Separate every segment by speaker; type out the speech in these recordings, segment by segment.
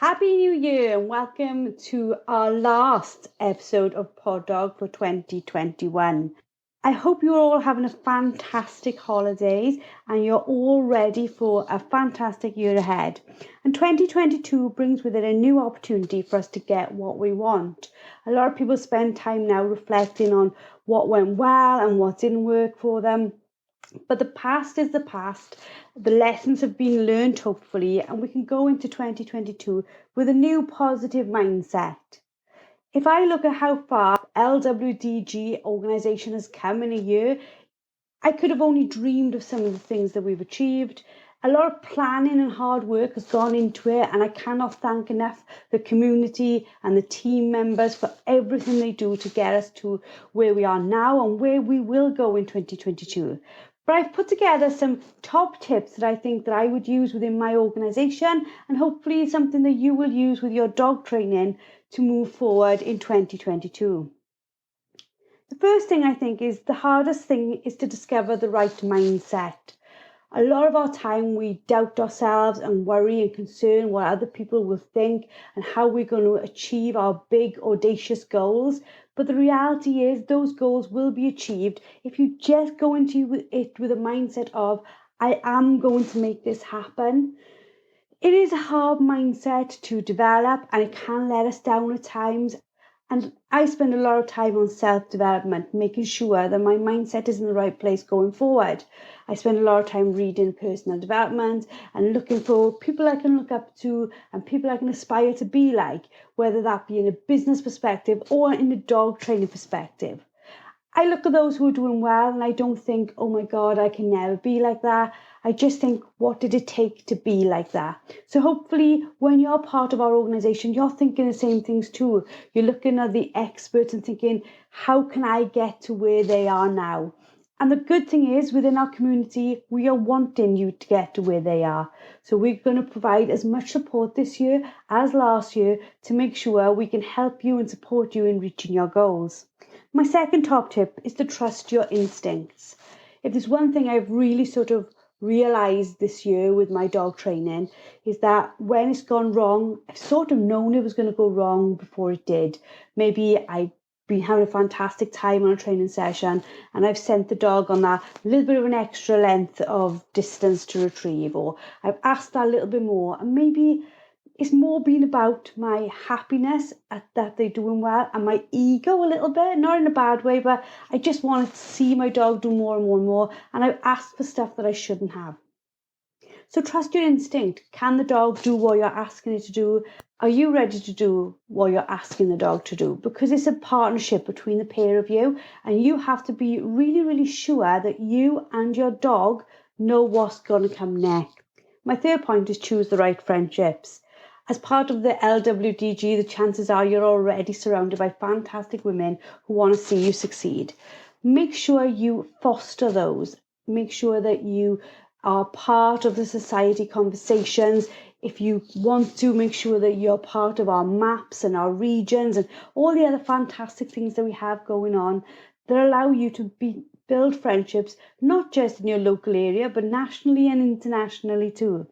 Speaker 1: Happy New Year and welcome to our last episode of Pod Dog for 2021. I hope you're all having a fantastic holidays and you're all ready for a fantastic year ahead. And 2022 brings with it a new opportunity for us to get what we want. A lot of people spend time now reflecting on what went well and what didn't work for them. But the past is the past. The lessons have been learned, hopefully, and we can go into 2022 with a new positive mindset. If I look at how far LWDG organisation has come in a year, I could have only dreamed of some of the things that we've achieved. A lot of planning and hard work has gone into it, and I cannot thank enough the community and the team members for everything they do to get us to where we are now and where we will go in 2022. But I've put together some top tips that I think that I would use within my organisation, and hopefully something that you will use with your dog training to move forward in 2022. The first thing I think is the hardest thing is to discover the right mindset. A lot of our time we doubt ourselves and worry and concern what other people will think and how we're going to achieve our big audacious goals. But the reality is those goals will be achieved if you just go into it with a mindset of, I am going to make this happen. It is a hard mindset to develop and it can let us down at times. And I spend a lot of time on self-development, making sure that my mindset is in the right place going forward. I spend a lot of time reading personal development and looking for people I can look up to and people I can aspire to be like, whether that be in a business perspective or in a dog training perspective. I look at those who are doing well and I don't think, oh my God, I can never be like that. I just think, what did it take to be like that? So hopefully when you're part of our organisation, you're thinking the same things too. You're looking at the experts and thinking, how can I get to where they are now? And the good thing is within our community, we are wanting you to get to where they are. So we're going to provide as much support this year as last year to make sure we can help you and support you in reaching your goals. My second top tip is to trust your instincts. If there's one thing I've really sort of realised this year with my dog training is that when it's gone wrong, I've sort of known it was going to go wrong before it did. Maybe I've been having a fantastic time on a training session and I've sent the dog on that little bit of an extra length of distance to retrieve, or I've asked that a little bit more, and maybe it's more been about my happiness at that they're doing well and my ego a little bit, not in a bad way, but I just wanted to see my dog do more and more and more, and I've asked for stuff that I shouldn't have. So trust your instinct. Can the dog do what you're asking it to do? Are you ready to do what you're asking the dog to do? Because it's a partnership between the pair of you, and you have to be really, really sure that you and your dog know what's going to come next. My third point is choose the right friendships. As part of the LWDG, the chances are you're already surrounded by fantastic women who want to see you succeed. Make sure you foster those. Make sure that you are part of the society conversations. If you want to, make sure that you're part of our maps and our regions and all the other fantastic things that we have going on that allow you to build friendships, not just in your local area, but nationally and internationally too.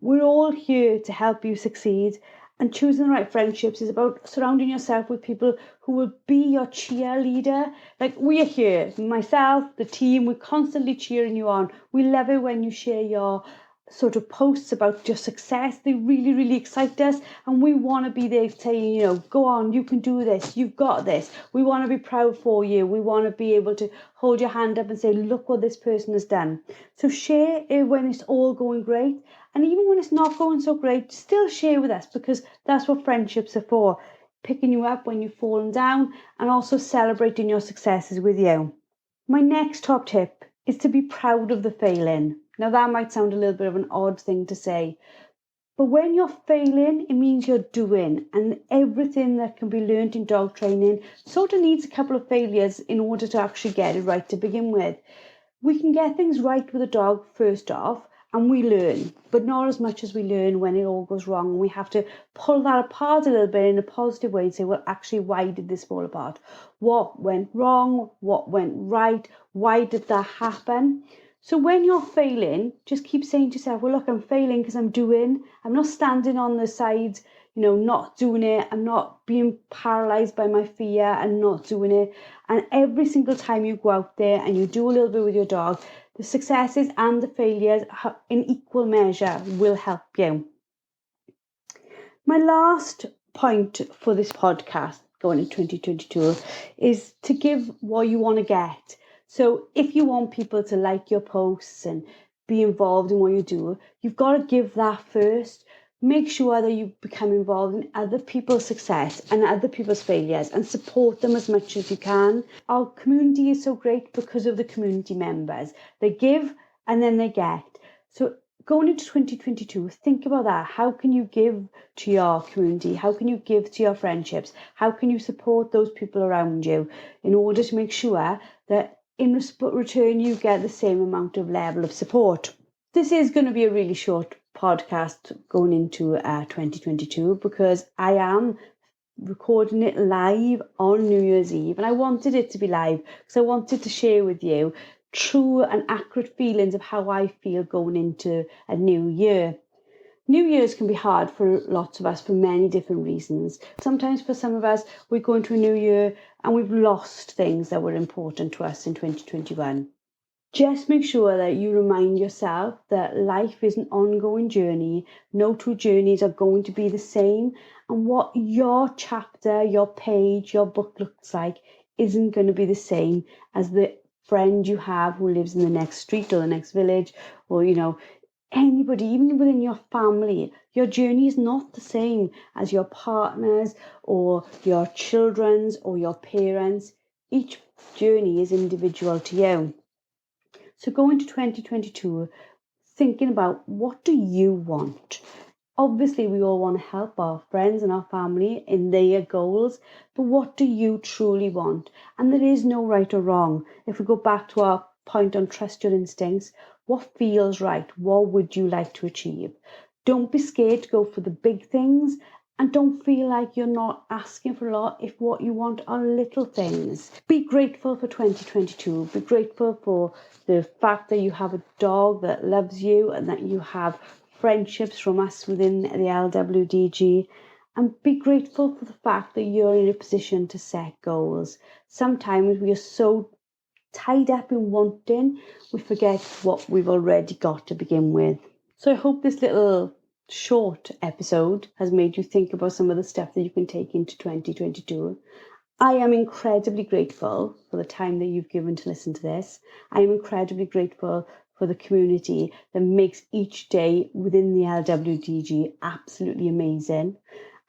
Speaker 1: We're all here to help you succeed, and choosing the right friendships is about surrounding yourself with people who will be your cheerleader. Like we are here, myself, the team, we're constantly cheering you on. We love it when you share your sort of posts about your success. They really, really excite us, and we want to be there saying, go on, you can do this, you've got this. We want to be proud for you. We want to be able to hold your hand up and say, look what this person has done. So share it when it's all going great, and even when it's not going so great, still share with us, because that's what friendships are for. Picking you up when you've fallen down and also celebrating your successes with you. My next top tip is to be proud of the failing. Now that might sound a little bit of an odd thing to say, but when you're failing, it means you're doing, and everything that can be learned in dog training sort of needs a couple of failures in order to actually get it right to begin with. We can get things right with a dog first off, and we learn, but not as much as we learn when it all goes wrong. We have to pull that apart a little bit in a positive way and say, well, actually, why did this fall apart? What went wrong? What went right? Why did that happen? So when you're failing, just keep saying to yourself, well, look, I'm failing because I'm not standing on the sides, not doing it. I'm not being paralyzed by my fear and not doing it. And every single time you go out there and you do a little bit with your dog, the successes and the failures in equal measure will help you. My last point for this podcast going into 2022 is to give what you want to get. So if you want people to like your posts and be involved in what you do, you've got to give that first. Make sure that you become involved in other people's success and other people's failures and support them as much as you can. Our community is so great because of the community members. They give and then they get. So going into 2022, think about that. How can you give to your community? How can you give to your friendships? How can you support those people around you in order to make sure that in return you get the same amount of level of support? This is going to be a really short podcast going into 2022 because I am recording it live on New Year's Eve, and I wanted it to be live because I wanted to share with you true and accurate feelings of how I feel going into a new year. New Year's can be hard for lots of us for many different reasons. Sometimes for some of us, we go into a new year and we've lost things that were important to us in 2021. Just make sure that you remind yourself that life is an ongoing journey. No two journeys are going to be the same. And what your chapter, your page, your book looks like isn't going to be the same as the friend you have who lives in the next street or the next village, or anybody, even within your family. Your journey is not the same as your partner's or your children's or your parents'. Each journey is individual to you. So go into 2022 thinking about, what do you want? Obviously, we all want to help our friends and our family in their goals, but what do you truly want? And there is no right or wrong. If we go back to our point on trust your instincts, what feels right? What would you like to achieve? Don't be scared to go for the big things, and don't feel like you're not asking for a lot if what you want are little things. Be grateful for 2022. Be grateful for the fact that you have a dog that loves you and that you have friendships from us within the LWDG. And be grateful for the fact that you're in a position to set goals. Sometimes we are so tied up in wanting, we forget what we've already got to begin with. So I hope this little short episode has made you think about some of the stuff that you can take into 2022. I am incredibly grateful for the time that you've given to listen to this. I am incredibly grateful for the community that makes each day within the LWDG absolutely amazing.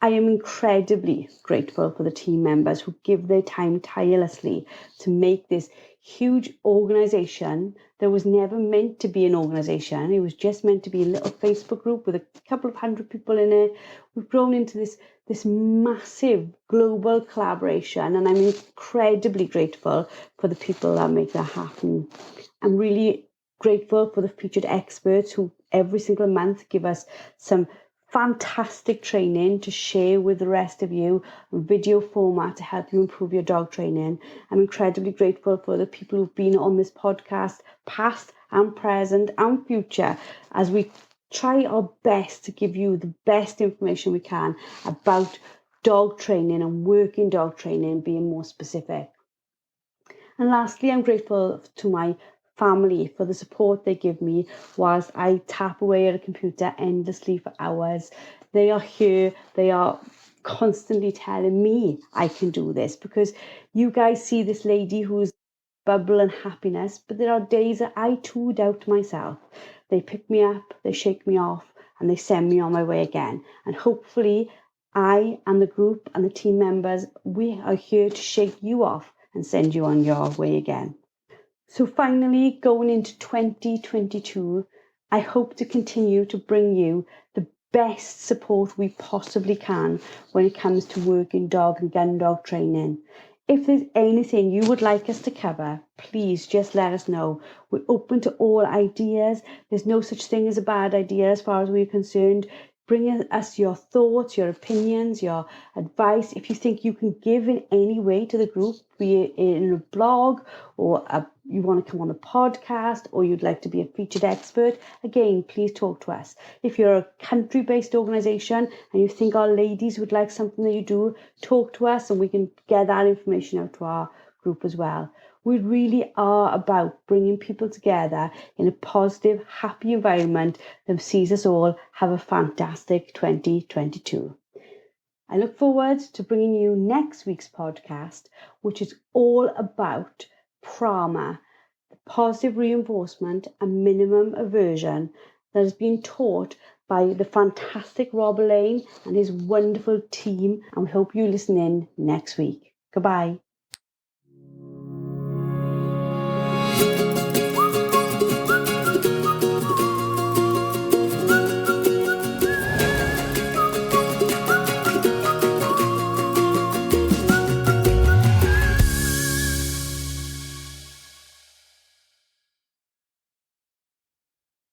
Speaker 1: I am incredibly grateful for the team members who give their time tirelessly to make this huge organisation that was never meant to be an organisation. It was just meant to be a little Facebook group with a couple of hundred people in it. We've grown into this massive global collaboration, and I'm incredibly grateful for the people that make that happen. I'm really grateful for the featured experts who every single month give us some fantastic training to share with the rest of you, video format to help you improve your dog training. I'm incredibly grateful for the people who've been on this podcast, past and present and future, as we try our best to give you the best information we can about dog training and working dog training, being more specific. And lastly, I'm grateful to my family for the support they give me whilst I tap away at a computer endlessly for hours. They are here. They are constantly telling me I can do this, because you guys see this lady who's bubble and happiness, but there are days that I too doubt myself. They pick me up, they shake me off, and they send me on my way again. And hopefully I and the group and the team members, we are here to shake you off and send you on your way again. So finally, going into 2022, I hope to continue to bring you the best support we possibly can when it comes to working dog and gun dog training. If there's anything you would like us to cover, please just let us know. We're open to all ideas. There's no such thing as a bad idea as far as we're concerned. Bring us your thoughts, your opinions, your advice. If you think you can give in any way to the group, be it in a blog or you want to come on a podcast or you'd like to be a featured expert, again, please talk to us. If you're a country-based organisation and you think our ladies would like something that you do, talk to us and we can get that information out to our group as well. We really are about bringing people together in a positive, happy environment that sees us all have a fantastic 2022. I look forward to bringing you next week's podcast, which is all about PRAMA, positive reinforcement and minimum aversion, that has been taught by the fantastic Rob Lane and his wonderful team. And we hope you listen in next week. Goodbye.